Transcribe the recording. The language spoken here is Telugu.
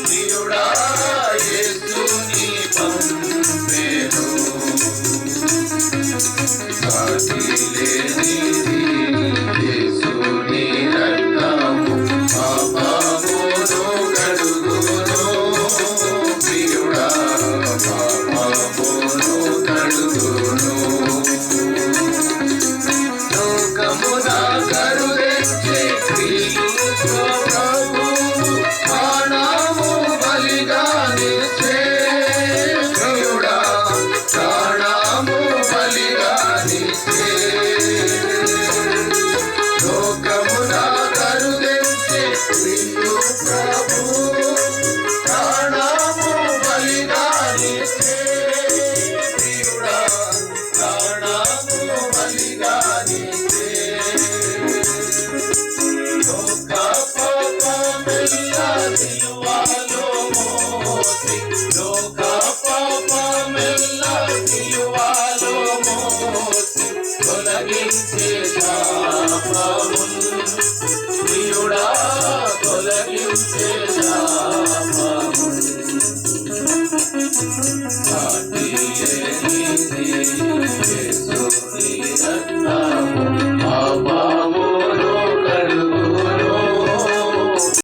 ప్రియుడా యేసుని పంపెను సాటి లేనిది యేసుని రక్తము పాపమును కడుగును ప్రియుడా పాపమును కడుగును లోకమున కరుణించే క్రీస్తు ప్రభువు ప్రాణము బలిగా నిలిచే ప్రియుడా ప్రాణము బలిగా నిలిచే లోకమున కరుణించే క్రీస్తు ప్రభువు ప్రాణము బలిగా నిలిచే ప్రియుడా ప్రాణము బలిగా నిలిచే లోక పాపమెల్ల సిలువలో మోసి లోక పాపమెల్ల సిలువలో మోసి తొలగించే శాపమున్ ప్రియుడా తొలగించే శాపమున్ సాటి లేనిది యేసుని రక్తము